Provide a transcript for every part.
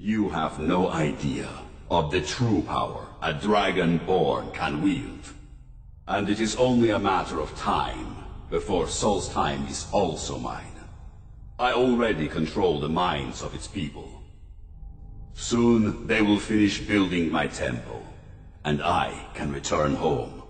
You have no idea of the true power a Dragonborn can wield. And it is only a matter of time before Sol's time is also mine. I already control the minds of its people. Soon they will finish building my temple, and I can return home.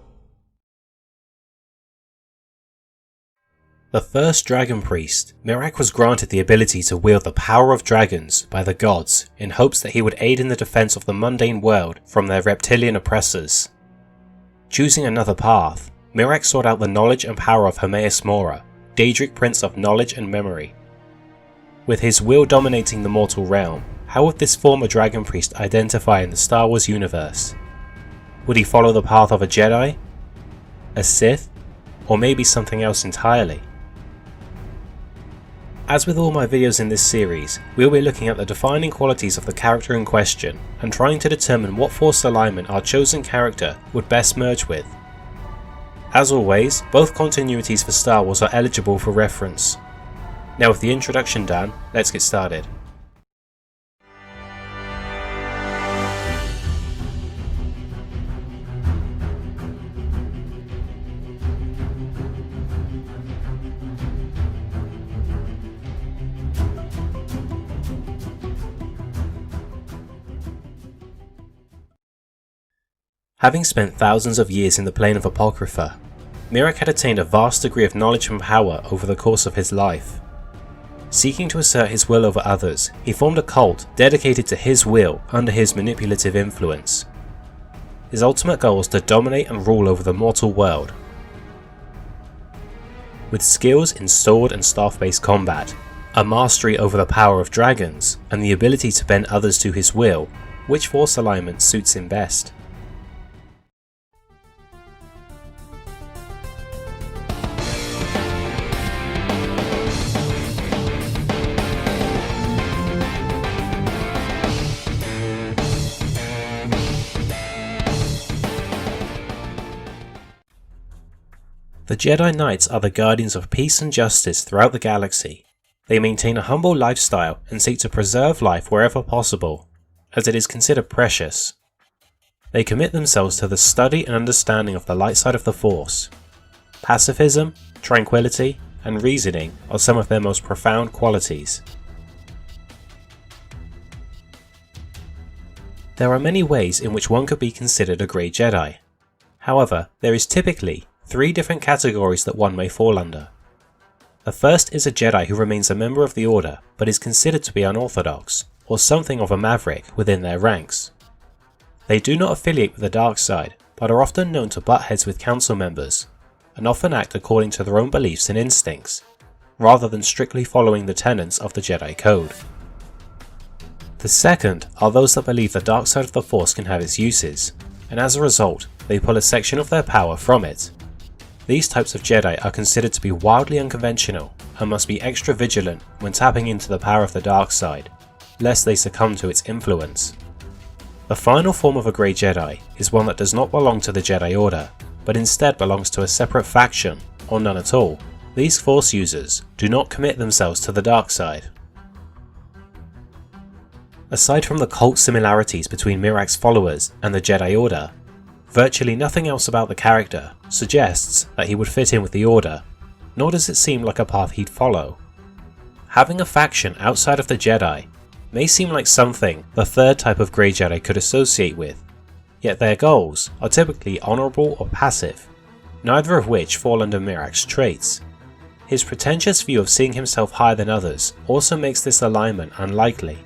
The first dragon priest, Miraak was granted the ability to wield the power of dragons by the gods in hopes that he would aid in the defense of the mundane world from their reptilian oppressors. Choosing another path, Miraak sought out the knowledge and power of Hermaeus Mora, Daedric Prince of Knowledge and Memory. With his will dominating the mortal realm, how would this former dragon priest identify in the Star Wars universe? Would he follow the path of a Jedi, a Sith, or maybe something else entirely? As with all my videos in this series, we'll be looking at the defining qualities of the character in question and trying to determine what force alignment our chosen character would best merge with. As always, both continuities for Star Wars are eligible for reference. Now with the introduction done, let's get started. Having spent thousands of years in the plane of Apocrypha, Miraak had attained a vast degree of knowledge and power over the course of his life. Seeking to assert his will over others, he formed a cult dedicated to his will under his manipulative influence. His ultimate goal was to dominate and rule over the mortal world. With skills in sword and staff-based combat, a mastery over the power of dragons, and the ability to bend others to his will, which force alignment suits him best? The Jedi Knights are the guardians of peace and justice throughout the galaxy. They maintain a humble lifestyle and seek to preserve life wherever possible, as it is considered precious. They commit themselves to the study and understanding of the light side of the Force. Pacifism, tranquility, and reasoning are some of their most profound qualities. There are many ways in which one could be considered a Grey Jedi. However, there is typically 3 different categories that one may fall under. The first is a Jedi who remains a member of the Order but is considered to be unorthodox, or something of a maverick within their ranks. They do not affiliate with the dark side, but are often known to butt heads with council members, and often act according to their own beliefs and instincts, rather than strictly following the tenets of the Jedi Code. The second are those that believe the dark side of the Force can have its uses, and as a result, they pull a section of their power from it. These types of Jedi are considered to be wildly unconventional and must be extra vigilant when tapping into the power of the dark side, lest they succumb to its influence. The final form of a Grey Jedi is one that does not belong to the Jedi Order, but instead belongs to a separate faction, or none at all. These Force users do not commit themselves to the dark side. Aside from the cult similarities between Miraak's followers and the Jedi Order, virtually nothing else about the character suggests that he would fit in with the Order, nor does it seem like a path he'd follow. Having a faction outside of the Jedi may seem like something the third type of Grey Jedi could associate with, yet their goals are typically honourable or passive, neither of which fall under Miraak's traits. His pretentious view of seeing himself higher than others also makes this alignment unlikely.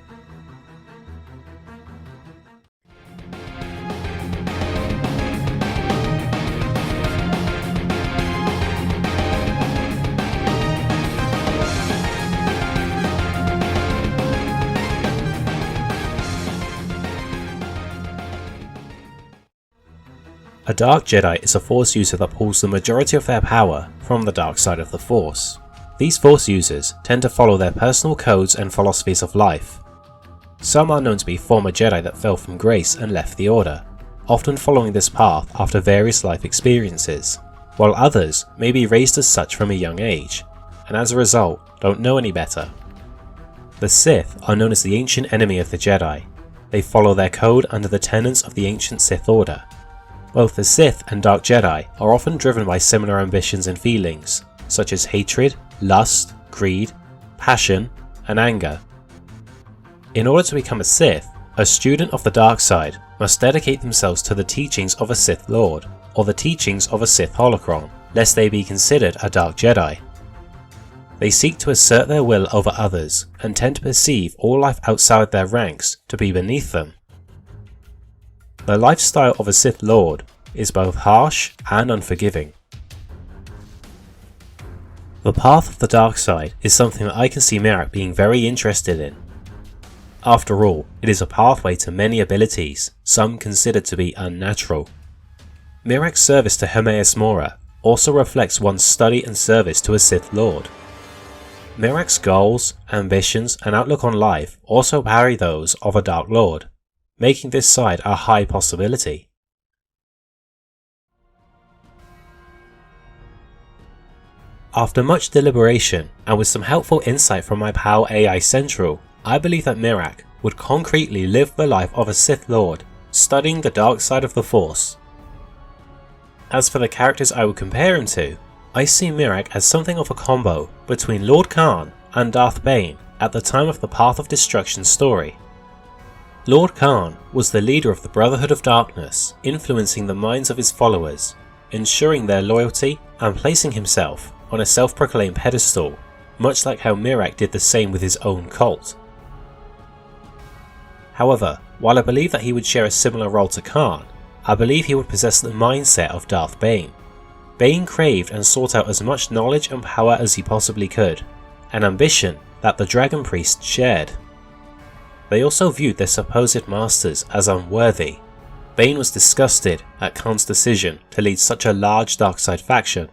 A Dark Jedi is a Force user that pulls the majority of their power from the dark side of the Force. These Force users tend to follow their personal codes and philosophies of life. Some are known to be former Jedi that fell from grace and left the Order, often following this path after various life experiences, while others may be raised as such from a young age, and as a result don't know any better. The Sith are known as the ancient enemy of the Jedi. They follow their code under the tenets of the ancient Sith Order. Both the Sith and Dark Jedi are often driven by similar ambitions and feelings, such as hatred, lust, greed, passion, and anger. In order to become a Sith, a student of the dark side must dedicate themselves to the teachings of a Sith Lord, or the teachings of a Sith holocron, lest they be considered a Dark Jedi. They seek to assert their will over others, and tend to perceive all life outside their ranks to be beneath them. The lifestyle of a Sith Lord is both harsh and unforgiving. The path of the dark side is something that I can see Miraak being very interested in. After all, it is a pathway to many abilities, some considered to be unnatural. Miraak's service to Hermaeus Mora also reflects one's study and service to a Sith Lord. Miraak's goals, ambitions, and outlook on life also parry those of a Dark Lord, making this side a high possibility. After much deliberation, and with some helpful insight from my pal AI Central, I believe that Miraak would concretely live the life of a Sith Lord, studying the dark side of the Force. As for the characters I would compare him to, I see Miraak as something of a combo between Lord Khan and Darth Bane at the time of the Path of Destruction story. Lord Khan was the leader of the Brotherhood of Darkness, influencing the minds of his followers, ensuring their loyalty and placing himself on a self-proclaimed pedestal, much like how Miraak did the same with his own cult. However, while I believe that he would share a similar role to Khan, I believe he would possess the mindset of Darth Bane. Bane craved and sought out as much knowledge and power as he possibly could, an ambition that the Dragon Priest shared. They also viewed their supposed masters as unworthy. Bane was disgusted at Khan's decision to lead such a large darkside faction,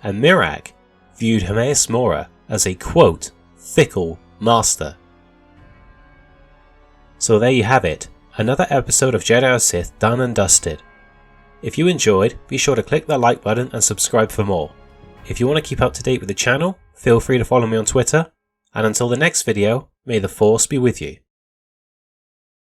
and Miraak viewed Hermaeus Mora as a quote, fickle master. So there you have it, another episode of Jedi or Sith done and dusted. If you enjoyed, be sure to click the like button and subscribe for more. If you want to keep up to date with the channel, feel free to follow me on Twitter, and until the next video, may the Force be with you.